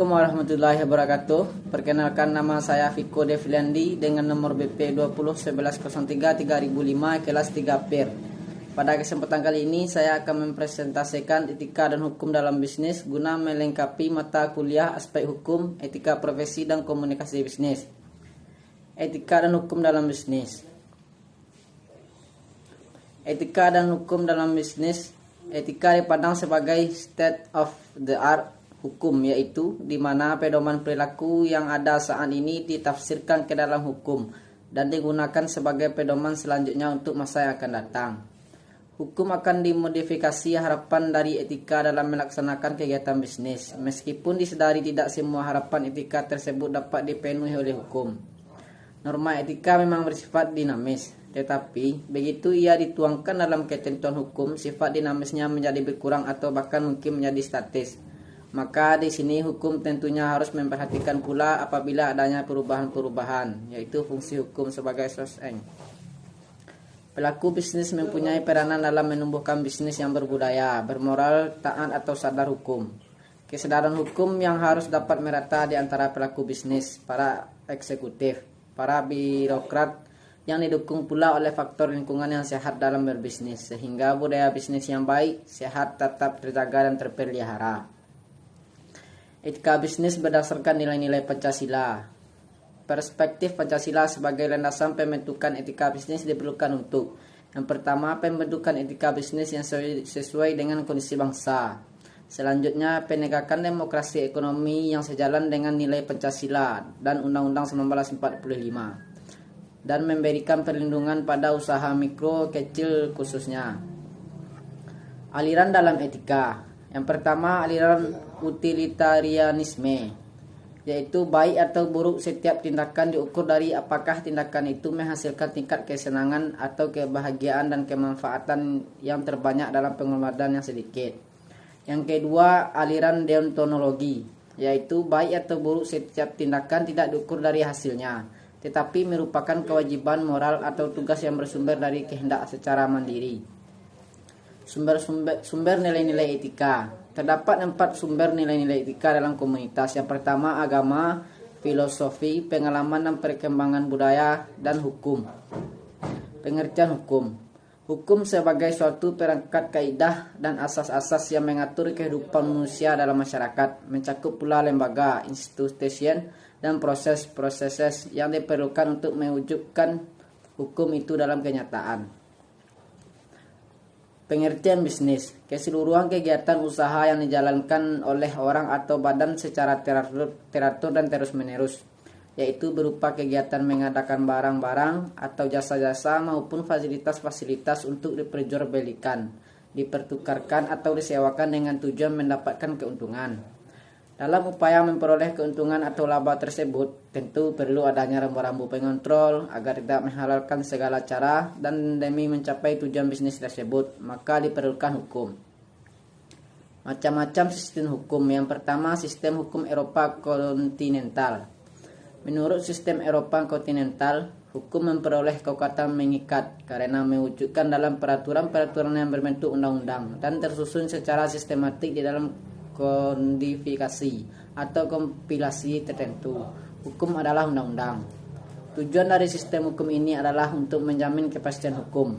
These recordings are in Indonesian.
Assalamualaikum warahmatullahi wabarakatuh. Perkenalkan, nama saya Viko Devliandi dengan nomor BP 201103-3005 kelas 3 PIR. Pada kesempatan kali ini saya akan mempresentasikan etika dan hukum dalam bisnis guna melengkapi mata kuliah aspek hukum, etika profesi dan komunikasi bisnis. Etika dan hukum dalam bisnis. Etika dan hukum dalam bisnis. Etika dipandang sebagai state of the art hukum, yaitu di mana pedoman perilaku yang ada saat ini ditafsirkan ke dalam hukum dan digunakan sebagai pedoman selanjutnya untuk masa yang akan datang. Hukum akan dimodifikasi harapan dari etika dalam melaksanakan kegiatan bisnis, meskipun disadari tidak semua harapan etika tersebut dapat dipenuhi oleh hukum. Norma etika memang bersifat dinamis, tetapi begitu ia dituangkan dalam ketentuan hukum, sifat dinamisnya menjadi berkurang atau bahkan mungkin menjadi statis. Maka di sini hukum tentunya harus memperhatikan pula apabila adanya perubahan-perubahan, yaitu fungsi hukum sebagai source end. Pelaku bisnis mempunyai peranan dalam menumbuhkan bisnis yang berbudaya, bermoral, taat atau sadar hukum. Kesadaran hukum yang harus dapat merata di antara pelaku bisnis, para eksekutif, para birokrat, yang didukung pula oleh faktor lingkungan yang sehat dalam berbisnis, sehingga budaya bisnis yang baik, sehat, tetap terjaga dan terpelihara. Etika bisnis berdasarkan nilai-nilai Pancasila. Perspektif Pancasila sebagai landasan pembentukan etika bisnis diperlukan untuk: yang pertama, pembentukan etika bisnis yang sesuai dengan kondisi bangsa. Selanjutnya, penegakan demokrasi ekonomi yang sejalan dengan nilai Pancasila dan Undang-Undang 1945. Dan memberikan perlindungan pada usaha mikro kecil khususnya. Aliran dalam etika. Yang pertama, aliran utilitarianisme, yaitu baik atau buruk setiap tindakan diukur dari apakah tindakan itu menghasilkan tingkat kesenangan atau kebahagiaan dan kemanfaatan yang terbanyak dalam pengorbanan yang sedikit. Yang kedua, aliran deontologi, yaitu baik atau buruk setiap tindakan tidak diukur dari hasilnya, tetapi merupakan kewajiban moral atau tugas yang bersumber dari kehendak secara mandiri. Sumber nilai-nilai etika. Terdapat 4 sumber nilai-nilai etika dalam komunitas. Yang pertama, agama, filosofi, pengalaman dan perkembangan budaya, dan hukum. Pengertian hukum. Hukum sebagai suatu perangkat kaidah dan asas-asas yang mengatur kehidupan manusia dalam masyarakat, mencakup pula lembaga, institusi, dan proses-proses yang diperlukan untuk mewujudkan hukum itu dalam kenyataan. Pengertian bisnis. Keseluruhan kegiatan usaha yang dijalankan oleh orang atau badan secara teratur dan terus-menerus, yaitu berupa kegiatan mengadakan barang-barang atau jasa-jasa maupun fasilitas-fasilitas untuk diperjualbelikan, dipertukarkan atau disewakan dengan tujuan mendapatkan keuntungan. Dalam upaya memperoleh keuntungan atau laba tersebut, tentu perlu adanya rambu-rambu pengontrol agar tidak menghalalkan segala cara, dan demi mencapai tujuan bisnis tersebut, maka diperlukan hukum. Macam-macam sistem hukum. Yang pertama, sistem hukum Eropa kontinental. Menurut sistem Eropa kontinental, hukum memperoleh kekuatan mengikat karena mewujudkan dalam peraturan-peraturan yang berbentuk undang-undang dan tersusun secara sistematik di dalam kodifikasi atau kompilasi tertentu. Hukum adalah undang-undang. Tujuan dari sistem hukum ini adalah untuk menjamin kepastian hukum.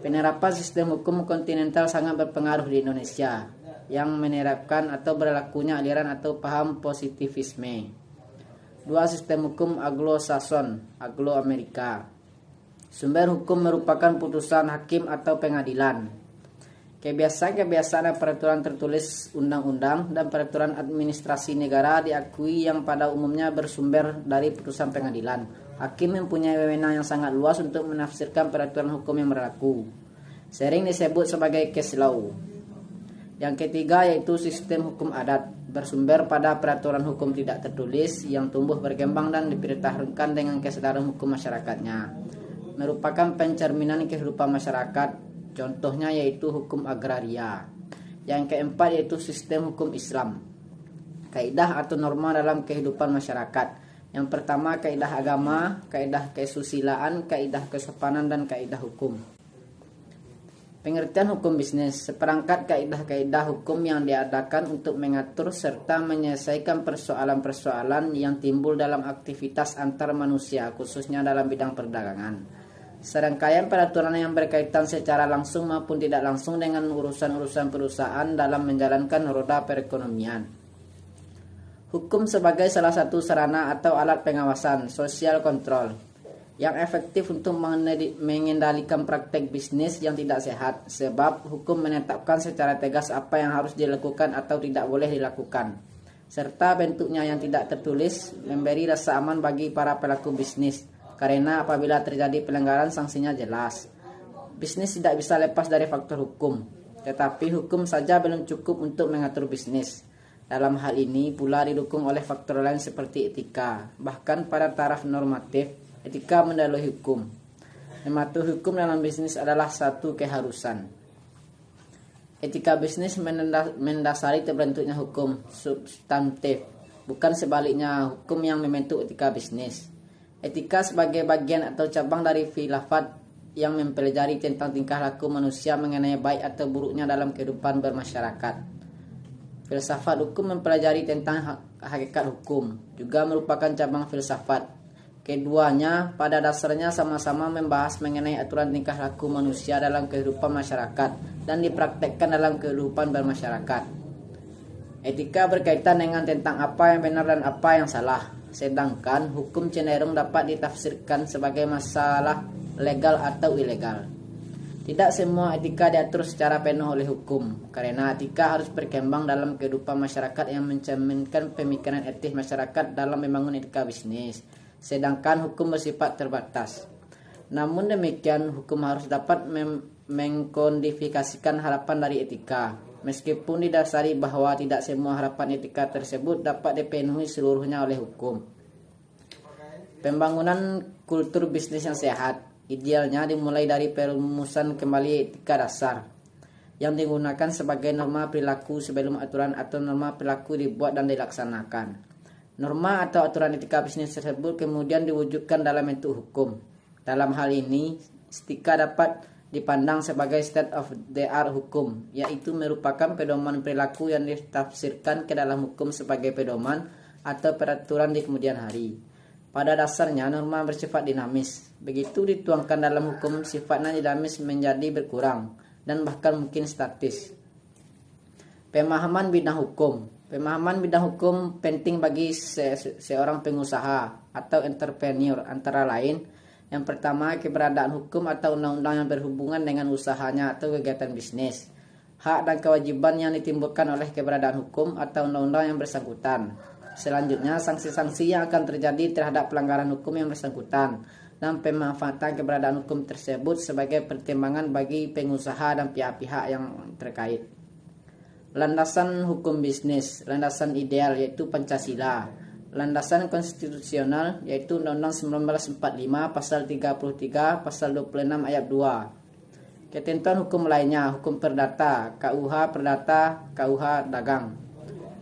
Penerapan sistem hukum kontinental sangat berpengaruh di Indonesia, yang menerapkan atau berlakunya aliran atau paham positivisme. 2. Sistem hukum Anglo-Saxon, Anglo-Amerika. Sumber hukum merupakan putusan hakim atau pengadilan. Kebiasaan-kebiasaan dan peraturan tertulis undang-undang dan peraturan administrasi negara diakui yang pada umumnya bersumber dari putusan pengadilan. Hakim mempunyai wewenang yang sangat luas untuk menafsirkan peraturan hukum yang berlaku. Sering disebut sebagai case law. Yang ketiga yaitu sistem hukum adat, bersumber pada peraturan hukum tidak tertulis yang tumbuh berkembang dan dipertahankan dengan kesadaran hukum masyarakatnya. Merupakan pencerminan kehidupan masyarakat. Contohnya yaitu hukum agraria. Yang keempat yaitu sistem hukum Islam. Kaidah atau norma dalam kehidupan masyarakat. Yang pertama, kaidah agama, kaidah kesusilaan, kaidah kesopanan, dan kaidah hukum. Pengertian hukum bisnis, seperangkat kaidah-kaidah hukum yang diadakan untuk mengatur serta menyelesaikan persoalan-persoalan yang timbul dalam aktivitas antar manusia, khususnya dalam bidang perdagangan. Serangkaian peraturan yang berkaitan secara langsung maupun tidak langsung dengan urusan-urusan perusahaan dalam menjalankan roda perekonomian. Hukum sebagai salah satu sarana atau alat pengawasan, social control, yang efektif untuk mengendalikan praktek bisnis yang tidak sehat, sebab hukum menetapkan secara tegas apa yang harus dilakukan atau tidak boleh dilakukan, serta bentuknya yang tidak tertulis memberi rasa aman bagi para pelaku bisnis, karena apabila terjadi pelanggaran sanksinya jelas. Bisnis tidak bisa lepas dari faktor hukum, tetapi hukum saja belum cukup untuk mengatur bisnis. Dalam hal ini pula didukung oleh faktor lain seperti etika, bahkan pada taraf normatif. Etika mendahului hukum. Mematuhi hukum dalam bisnis adalah satu keharusan. Etika bisnis mendasari terbentuknya hukum substantif, bukan sebaliknya hukum yang membentuk etika bisnis. Etika sebagai bagian atau cabang dari filsafat yang mempelajari tentang tingkah laku manusia mengenai baik atau buruknya dalam kehidupan bermasyarakat. Filsafat hukum mempelajari tentang hakikat hukum, juga merupakan cabang filsafat. Keduanya pada dasarnya sama-sama membahas mengenai aturan tingkah laku manusia dalam kehidupan masyarakat dan dipraktekkan dalam kehidupan bermasyarakat. Etika berkaitan dengan tentang apa yang benar dan apa yang salah, sedangkan hukum cenderung dapat ditafsirkan sebagai masalah legal atau ilegal. Tidak semua etika diatur secara penuh oleh hukum, karena etika harus berkembang dalam kehidupan masyarakat yang mencerminkan pemikiran etis masyarakat dalam membangun etika bisnis. Sedangkan hukum bersifat terbatas. Namun demikian, hukum harus dapat mengkodifikasikan harapan dari etika, meskipun didasari bahwa tidak semua harapan etika tersebut dapat dipenuhi seluruhnya oleh hukum. Pembangunan kultur bisnis yang sehat idealnya dimulai dari perumusan kembali etika dasar yang digunakan sebagai norma perilaku sebelum aturan atau norma perilaku dibuat dan dilaksanakan. Norma atau aturan etika bisnis tersebut kemudian diwujudkan dalam bentuk hukum. Dalam hal ini, etika dapat dipandang sebagai state of the art hukum, yaitu merupakan pedoman perilaku yang ditafsirkan ke dalam hukum sebagai pedoman atau peraturan di kemudian hari. Pada dasarnya, norma bersifat dinamis. Begitu dituangkan dalam hukum, sifatnya dinamis menjadi berkurang dan bahkan mungkin statis. Pemahaman bidang hukum. Pemahaman bidang hukum penting bagi seorang pengusaha atau entrepreneur, antara lain: yang pertama, keberadaan hukum atau undang-undang yang berhubungan dengan usahanya atau kegiatan bisnis, hak dan kewajiban yang ditimbulkan oleh keberadaan hukum atau undang-undang yang bersangkutan. Selanjutnya, sanksi-sanksi yang akan terjadi terhadap pelanggaran hukum yang bersangkutan, dan pemanfaatan keberadaan hukum tersebut sebagai pertimbangan bagi pengusaha dan pihak-pihak yang terkait. Landasan hukum bisnis, landasan ideal yaitu Pancasila, landasan konstitusional yaitu Undang-Undang 1945 pasal 33 pasal 26 ayat 2. Ketentuan hukum lainnya, hukum perdata, KUH Perdata, KUH Dagang.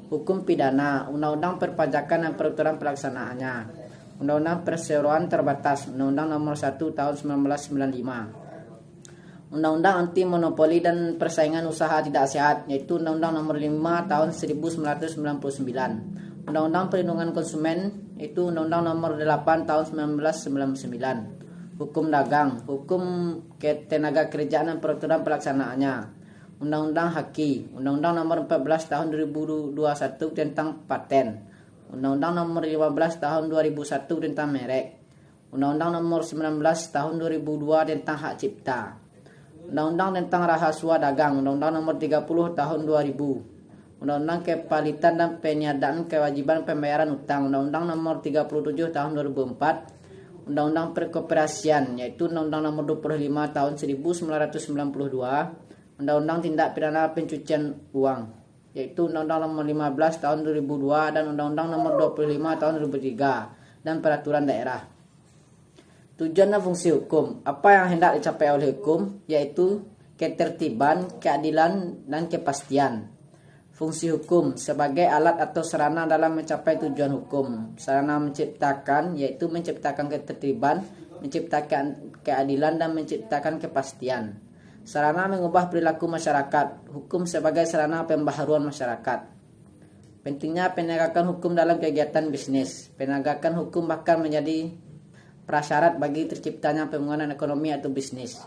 Hukum pidana, Undang-Undang Perpajakan dan Peraturan Pelaksanaannya, Undang-Undang Perseroan Terbatas, Undang-Undang Nomor 1 Tahun 1995. Undang-Undang Anti Monopoli dan Persaingan Usaha Tidak Sehat, yaitu Undang-Undang Nomor 5 Tahun 1999. Undang-Undang Perlindungan Konsumen, yaitu Undang-Undang Nomor 8 Tahun 1999. Hukum Dagang, Hukum Ketenaga Kerjaan dan Peraturan Pelaksanaannya, Undang-Undang Haki, Undang-Undang Nomor 14 Tahun 2021 tentang Paten, Undang-Undang Nomor 15 Tahun 2001 tentang Merek, Undang-Undang Nomor 19 Tahun 2002 tentang Hak Cipta, Undang-Undang tentang Rahasia Dagang, Undang-Undang Nomor 30 Tahun 2000, Undang-Undang Kepalitan dan Peniadaan Kewajiban Pembayaran Utang, Undang-Undang Nomor 37 Tahun 2004, Undang-Undang Perkoperasian, yaitu Undang-Undang Nomor 25 Tahun 1992, Undang-Undang Tindak Pidana Pencucian Uang, yaitu Undang-Undang Nomor 15 Tahun 2002 dan Undang-Undang Nomor 25 Tahun 2003 dan Peraturan Daerah. Tujuan dan fungsi hukum. Apa yang hendak dicapai oleh hukum, yaitu ketertiban, keadilan, dan kepastian. Fungsi hukum sebagai alat atau sarana dalam mencapai tujuan hukum. Sarana menciptakan, yaitu menciptakan ketertiban, menciptakan keadilan, dan menciptakan kepastian. Sarana mengubah perilaku masyarakat. Hukum sebagai sarana pembaharuan masyarakat. Pentingnya penegakan hukum dalam kegiatan bisnis. Penegakan hukum bahkan menjadi prasyarat bagi terciptanya pembangunan ekonomi atau bisnis.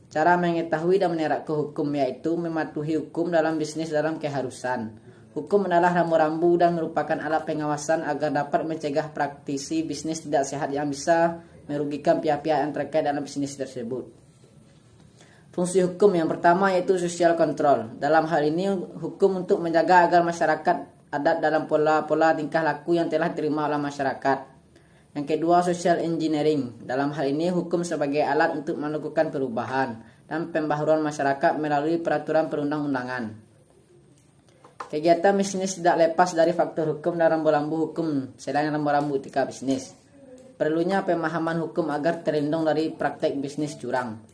Cara mengetahui dan menerapkan hukum yaitu mematuhi hukum dalam bisnis dalam keharusan. Hukum adalah rambu-rambu dan merupakan alat pengawasan agar dapat mencegah praktisi bisnis tidak sehat yang bisa merugikan pihak-pihak yang terkait dalam bisnis tersebut. Fungsi hukum yang pertama yaitu social control. Dalam hal ini hukum untuk menjaga agar masyarakat adat dalam pola-pola tingkah laku yang telah diterima oleh masyarakat. Yang kedua, social engineering. Dalam hal ini hukum sebagai alat untuk melakukan perubahan dan pembaharuan masyarakat melalui peraturan perundang-undangan. Kegiatan bisnis tidak lepas dari faktor hukum dan rambu-rambu hukum selain rambu-rambu etika bisnis. Perlunya pemahaman hukum agar terlindung dari praktek bisnis curang.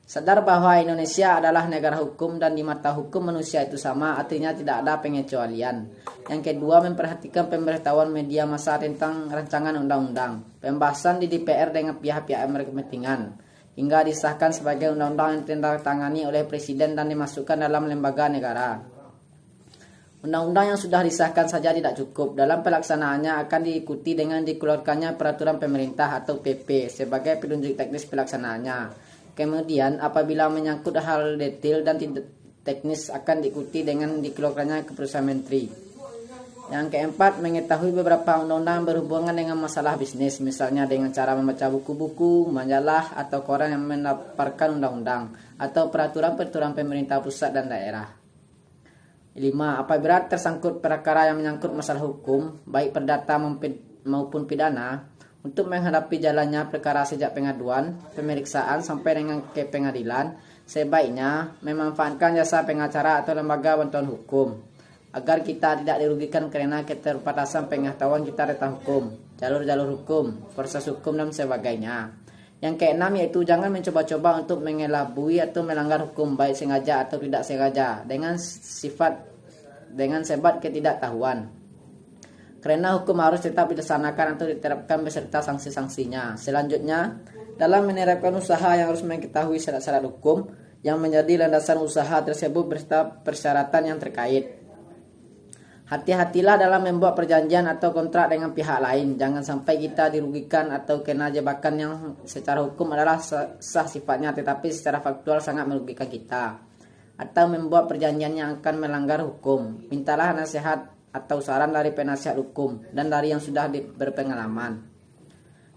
Sadar bahwa Indonesia adalah negara hukum dan di mata hukum manusia itu sama, artinya tidak ada pengecualian. Yang kedua, memperhatikan pemberitahuan media massa tentang rancangan undang-undang, pembahasan di DPR dengan pihak-pihak yang berkepentingan, hingga disahkan sebagai undang-undang yang ditandatangani oleh Presiden dan dimasukkan dalam lembaga negara. Undang-undang yang sudah disahkan saja tidak cukup. Dalam pelaksanaannya akan diikuti dengan dikeluarkannya peraturan pemerintah atau PP sebagai petunjuk teknis pelaksanaannya. Kemudian apabila menyangkut hal detail dan teknis akan diikuti dengan dikeluarkannya keputusan menteri. Yang keempat, mengetahui beberapa undang-undang berhubungan dengan masalah bisnis, misalnya dengan cara membaca buku-buku, majalah, atau koran yang memaparkan undang-undang, atau peraturan-peraturan pemerintah pusat dan daerah. 5. Apabila tersangkut perkara yang menyangkut masalah hukum, baik perdata maupun pidana, untuk menghadapi jalannya perkara sejak pengaduan, pemeriksaan sampai dengan ke pengadilan, sebaiknya memanfaatkan jasa pengacara atau lembaga bantuan hukum, agar kita tidak dirugikan karena keterbatasan pengetahuan kita tentang hukum, jalur-jalur hukum, proses hukum dan sebagainya. Yang keenam yaitu jangan mencoba-coba untuk mengelabui atau melanggar hukum baik sengaja atau tidak sengaja dengan sebab ketidaktahuan. Karena hukum harus tetap dilaksanakan atau diterapkan beserta sanksi-sanksinya. Selanjutnya, dalam menerapkan usaha yang harus mengetahui syarat-syarat hukum yang menjadi landasan usaha tersebut beserta persyaratan yang terkait. Hati-hatilah dalam membuat perjanjian atau kontrak dengan pihak lain. Jangan sampai kita dirugikan atau kena jebakan yang secara hukum adalah sah sifatnya tetapi secara faktual sangat merugikan kita. Atau membuat perjanjian yang akan melanggar hukum. Mintalah nasihat atau saran dari penasihat hukum dan dari yang sudah berpengalaman.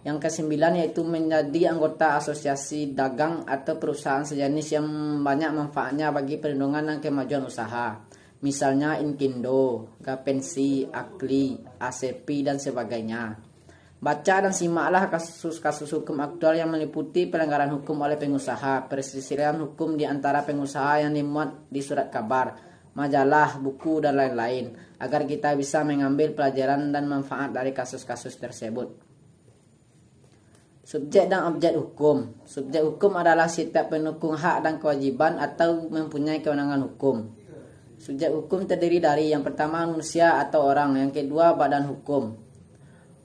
Yang kesembilan yaitu menjadi anggota asosiasi dagang atau perusahaan sejenis yang banyak manfaatnya bagi perlindungan dan kemajuan usaha. Misalnya Inkindo, Gapensi, Akli, ACP dan sebagainya. Baca dan simaklah kasus-kasus hukum aktual yang meliputi pelanggaran hukum oleh pengusaha, perselisihan hukum di antara pengusaha yang dimuat di surat kabar, majalah, buku, dan lain-lain, agar kita bisa mengambil pelajaran dan manfaat dari kasus-kasus tersebut. Subjek dan objek hukum. Subjek hukum adalah setiap pendukung hak dan kewajiban atau mempunyai kewenangan hukum. Subjek hukum terdiri dari yang pertama manusia atau orang, yang kedua badan hukum.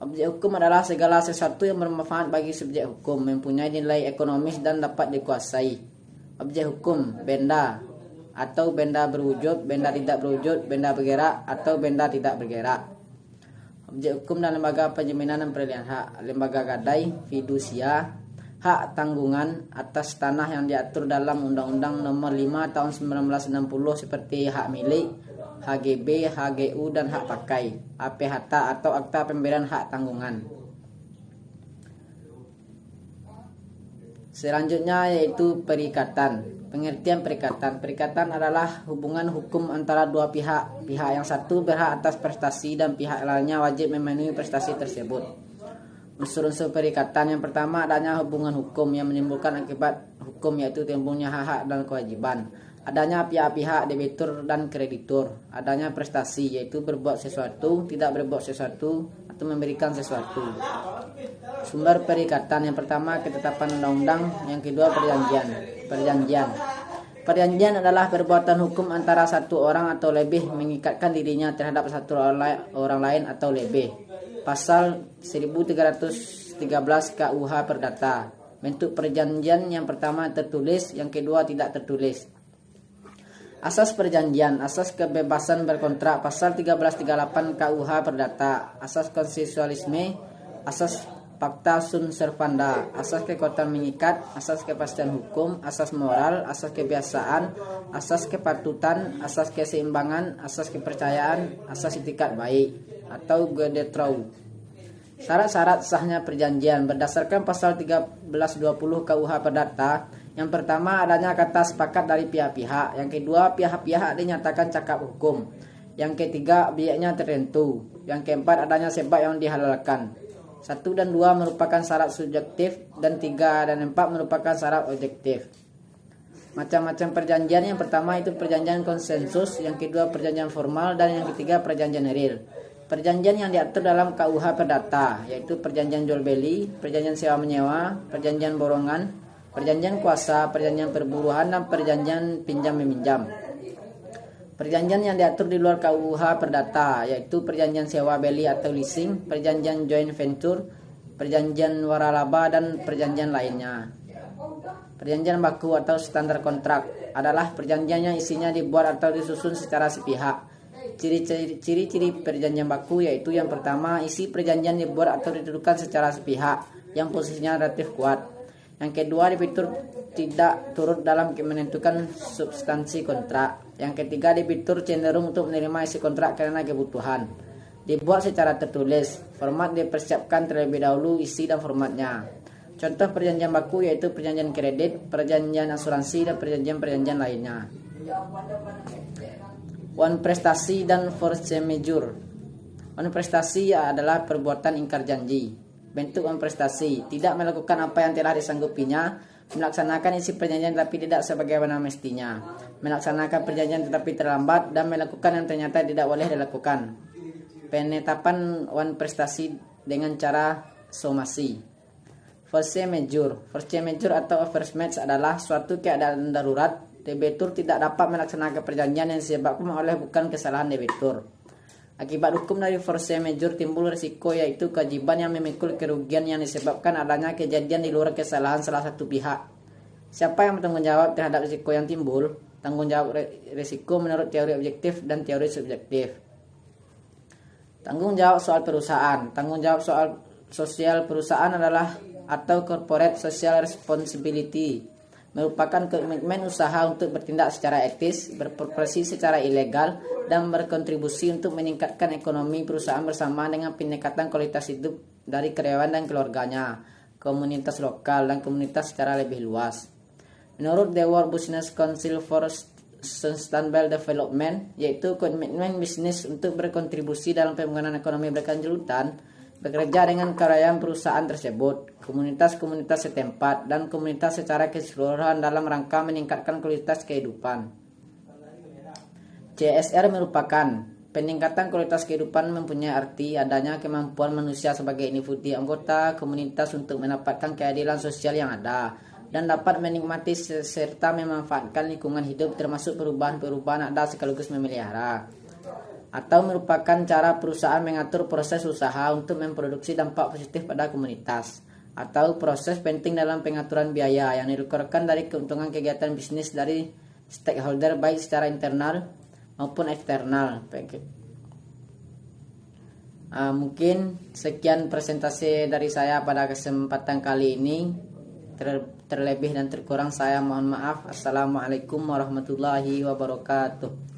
Objek hukum adalah segala sesuatu yang bermanfaat bagi subjek hukum, mempunyai nilai ekonomis dan dapat dikuasai. Objek hukum, benda atau benda berwujud, benda tidak berwujud, benda bergerak atau benda tidak bergerak. Objek hukum dan lembaga penjaminan dan peralihan hak, lembaga gadai, fidusia, hak tanggungan atas tanah yang diatur dalam Undang-Undang Nomor 5 Tahun 1960 seperti hak milik, HGB, HGU dan hak pakai, APHT atau Akta Pemberian Hak Tanggungan. Selanjutnya yaitu perikatan. Pengertian perikatan. Perikatan adalah hubungan hukum antara dua pihak. Pihak yang satu berhak atas prestasi dan pihak lainnya wajib memenuhi prestasi tersebut. Unsur-unsur perikatan yang pertama adanya hubungan hukum yang menimbulkan akibat hukum yaitu timbulnya hak-hak dan kewajiban. Adanya pihak-pihak debitur dan kreditur. Adanya prestasi yaitu berbuat sesuatu, tidak berbuat sesuatu atau memberikan sesuatu. Sumber perikatan yang pertama ketetapan undang-undang, yang kedua perjanjian. Perjanjian adalah perbuatan hukum antara satu orang atau lebih mengikatkan dirinya terhadap satu orang lain atau lebih. Pasal 1313 KUH Perdata. Bentuk perjanjian yang pertama tertulis, yang kedua tidak tertulis. Asas perjanjian, asas kebebasan berkontrak, pasal 1338 KUH Perdata, asas konsensualisme, asas fakta sunt servanda, asas kekuatan mengikat, asas kepastian hukum, asas moral, asas kebiasaan, asas kepatutan, asas keseimbangan, asas kepercayaan, asas itikat baik atau Gedetrau. Syarat-syarat sahnya perjanjian berdasarkan pasal 1320 KUH Perdata. Yang pertama, adanya kata sepakat dari pihak-pihak. Yang kedua, pihak-pihak dinyatakan cakap hukum. Yang ketiga, biayanya tertentu. Yang keempat, adanya sebab yang dihalalkan. 1 dan 2 merupakan syarat subjektif, dan 3 dan 4 merupakan syarat objektif. Macam-macam perjanjian, yang pertama itu perjanjian konsensus, yang kedua perjanjian formal, dan yang ketiga perjanjian real. Perjanjian yang diatur dalam KUH Perdata yaitu perjanjian jual beli, perjanjian sewa menyewa, perjanjian borongan, perjanjian kuasa, perjanjian perburuhan, dan perjanjian pinjam meminjam. Perjanjian yang diatur di luar KUH Perdata yaitu perjanjian sewa beli atau leasing, perjanjian joint venture, perjanjian waralaba, dan perjanjian lainnya. Perjanjian baku atau standar kontrak adalah perjanjian yang isinya dibuat atau disusun secara sepihak. Ciri-ciri perjanjian baku yaitu yang pertama, isi perjanjian dibuat atau ditentukan secara sepihak yang posisinya relatif kuat. Yang kedua, debitur tidak turut dalam menentukan substansi kontrak. Yang ketiga, debitur cenderung untuk menerima isi kontrak karena kebutuhan. Dibuat secara tertulis, format dipersiapkan terlebih dahulu isi dan formatnya. Contoh perjanjian baku yaitu perjanjian kredit, perjanjian asuransi, dan perjanjian lainnya. One prestasi dan force majeure. One prestasi adalah perbuatan ingkar janji. Bentuk one prestasi, tidak melakukan apa yang telah disanggupinya, melaksanakan isi perjanjian tetapi tidak sebagaimana mestinya, melaksanakan perjanjian tetapi terlambat, dan melakukan yang ternyata tidak boleh dilakukan. Penetapan one prestasi dengan cara somasi. Force majeure. Force majeure atau overmatch adalah suatu keadaan darurat. Debitur tidak dapat melaksanakan perjanjian yang disebabkan oleh bukan kesalahan debitur. Akibat hukum dari force majeure timbul risiko yaitu kewajiban yang memikul kerugian yang disebabkan adanya kejadian di luar kesalahan salah satu pihak. Siapa yang bertanggung jawab terhadap risiko yang timbul? Tanggung jawab risiko menurut teori objektif dan teori subjektif. Tanggung jawab soal perusahaan. Tanggung jawab soal sosial perusahaan adalah atau corporate social responsibility, merupakan komitmen usaha untuk bertindak secara etis, berprofesi secara ilegal, dan berkontribusi untuk meningkatkan ekonomi perusahaan bersama dengan peningkatan kualitas hidup dari karyawan dan keluarganya, komunitas lokal, dan komunitas secara lebih luas. Menurut The World Business Council for Sustainable Development, yaitu komitmen bisnis untuk berkontribusi dalam pembangunan ekonomi berkelanjutan, bekerja dengan karyawan perusahaan tersebut, komunitas-komunitas setempat, dan komunitas secara keseluruhan dalam rangka meningkatkan kualitas kehidupan. CSR merupakan peningkatan kualitas kehidupan, mempunyai arti adanya kemampuan manusia sebagai individu anggota komunitas untuk mendapatkan keadilan sosial yang ada dan dapat menikmati serta memanfaatkan lingkungan hidup termasuk perubahan-perubahan ada sekaligus memelihara. Atau merupakan cara perusahaan mengatur proses usaha untuk memproduksi dampak positif pada komunitas, atau proses penting dalam pengaturan biaya yang dikeluarkan dari keuntungan kegiatan bisnis dari stakeholder baik secara internal maupun eksternal. Mungkin sekian presentasi dari saya pada kesempatan kali ini. Terlebih dan terkurang saya mohon maaf. Assalamualaikum warahmatullahi wabarakatuh.